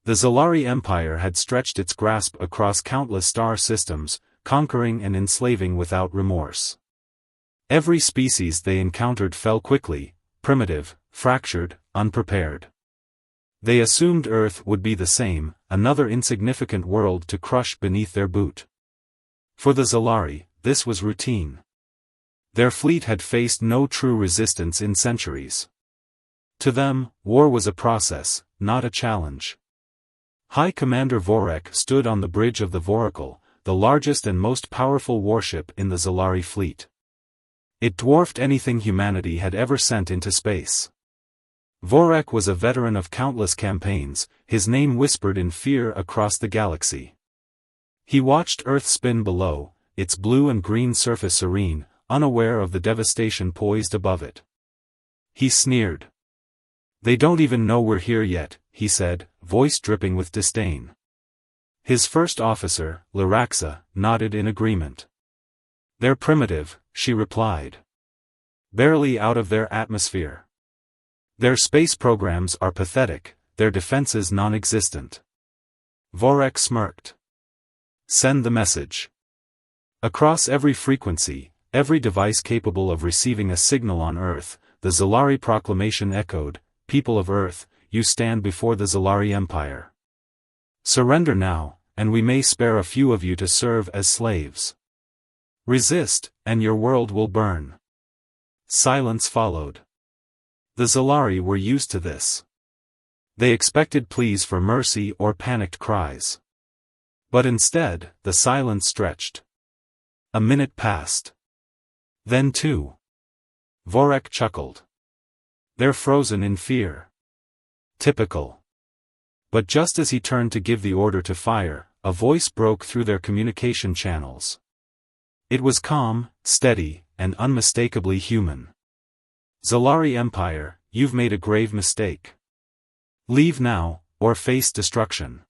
The Xelari Empire had stretched its grasp across countless star systems, conquering and enslaving without remorse. Every species they encountered fell quickly, primitive, fractured, unprepared. They assumed Earth would be the same, another insignificant world to crush beneath their boot. For the Xelari, this was routine. Their fleet had faced no true resistance in centuries. To them, war was a process, not a challenge. High Commander Vorek stood on the bridge of the Voracle, the largest and most powerful warship in the Xelari fleet. It dwarfed anything humanity had ever sent into space. Vorek was a veteran of countless campaigns, his name whispered in fear across the galaxy. He watched Earth spin below, its blue and green surface serene, unaware of the devastation poised above it. He sneered. "They don't even know we're here yet," he said, voice dripping with disdain. His first officer, Liraxa, nodded in agreement. "They're primitive," she replied. "Barely out of their atmosphere. Their space programs are pathetic, their defenses non-existent." Vorek smirked. "Send the message." Across every frequency, every device capable of receiving a signal on Earth, the Xelari proclamation echoed, "People of Earth, you stand before the Xelari Empire. Surrender now, and we may spare a few of you to serve as slaves. Resist, and your world will burn." Silence followed. The Xelari were used to this. They expected pleas for mercy or panicked cries. But instead, the silence stretched. A minute passed. Then two. Vorek chuckled. "They're frozen in fear. Typical." But just as he turned to give the order to fire, a voice broke through their communication channels. It was calm, steady, and unmistakably human. "Xelari Empire, you've made a grave mistake. Leave now, or face destruction."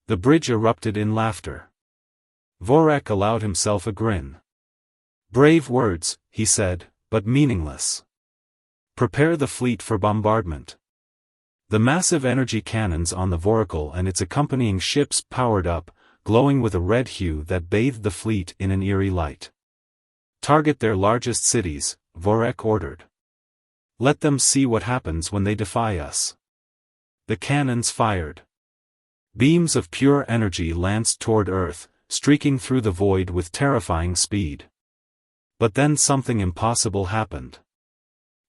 The bridge erupted in laughter. Vorek allowed himself a grin. "Brave words," he said, "but meaningless. Prepare the fleet for bombardment." The massive energy cannons on the Voracle and its accompanying ships powered up, glowing with a red hue that bathed the fleet in an eerie light. "Target their largest cities," Vorek ordered. "Let them see what happens when they defy us." The cannons fired. Beams of pure energy lanced toward Earth, streaking through the void with terrifying speed. But then something impossible happened.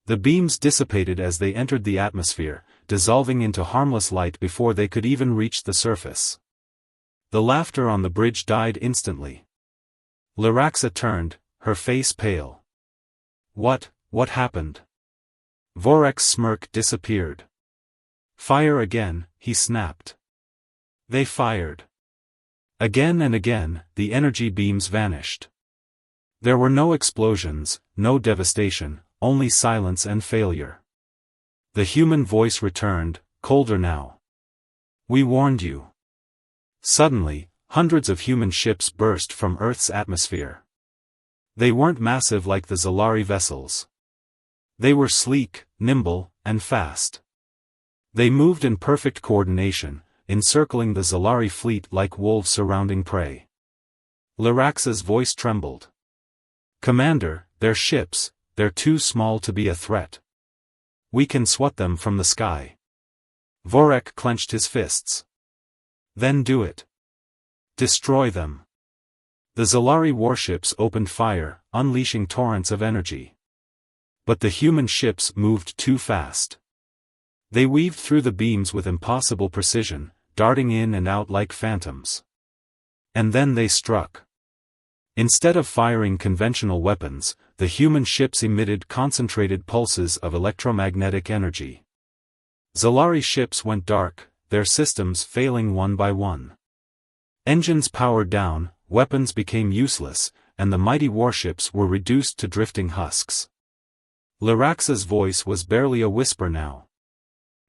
The beams dissipated as they entered the atmosphere, dissolving into harmless light before they could even reach the surface. The laughter on the bridge died instantly. Liraxa turned, her face pale. What happened?" Vorek's smirk disappeared. "Fire again," he snapped. They fired. Again and again, the energy beams vanished. There were no explosions, no devastation, only silence and failure. The human voice returned, colder now. "We warned you." Suddenly, hundreds of human ships burst from Earth's atmosphere. They weren't massive like the Xelari vessels. They were sleek, nimble, and fast. They moved in perfect coordination, encircling the Xelari fleet like wolves surrounding prey. Liraxa's voice trembled. "Commander, they're ships, they're too small to be a threat. We can swat them from the sky." Vorek clenched his fists. "Then do it. Destroy them." The Xelari warships opened fire, unleashing torrents of energy. But the human ships moved too fast. They weaved through the beams with impossible precision, darting in and out like phantoms. And then they struck. Instead of firing conventional weapons, the human ships emitted concentrated pulses of electromagnetic energy. Xelari ships went dark, their systems failing one by one. Engines powered down, weapons became useless, and the mighty warships were reduced to drifting husks. Liraxa's voice was barely a whisper now.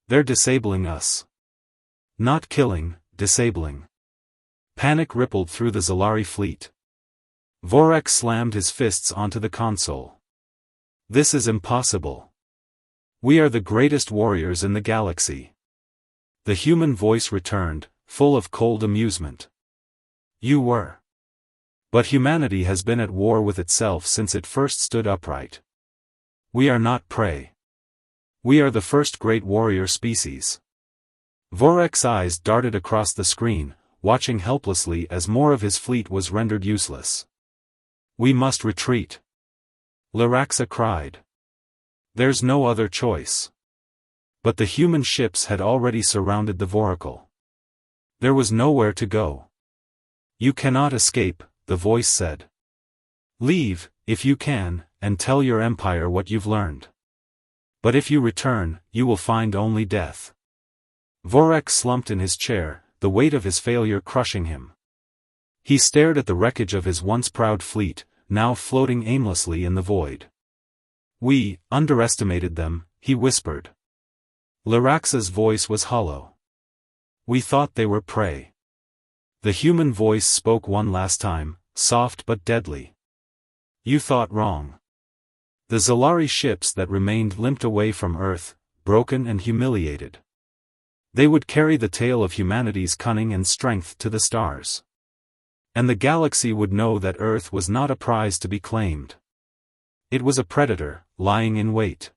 "They're disabling us. Not killing, disabling." Panic rippled through the Xelari fleet. Vorek slammed his fists onto the console. "This is impossible. We are the greatest warriors in the galaxy. The human voice returned, full of cold amusement. You were. But humanity has been at war with itself since it first stood upright. We are not prey. We are the first great warrior species. Vorek's eyes darted across the screen, watching helplessly as more of his fleet was rendered useless. We must retreat. Laraxa cried. There's no other choice. But the human ships had already surrounded the Voracle. There was nowhere to go. You cannot escape, the voice said. Leave, if you can, and tell your empire what you've learned. But if you return, you will find only death. Vorek slumped in his chair, the weight of his failure crushing him. He stared at the wreckage of his once proud fleet, now floating aimlessly in the void. We underestimated them, he whispered. Laraxa's voice was hollow. We thought they were prey. The human voice spoke one last time, soft but deadly. You thought wrong. The Xelari ships that remained limped away from Earth, broken and humiliated. They would carry the tale of humanity's cunning and strength to the stars. And the galaxy would know that Earth was not a prize to be claimed. It was a predator, lying in wait.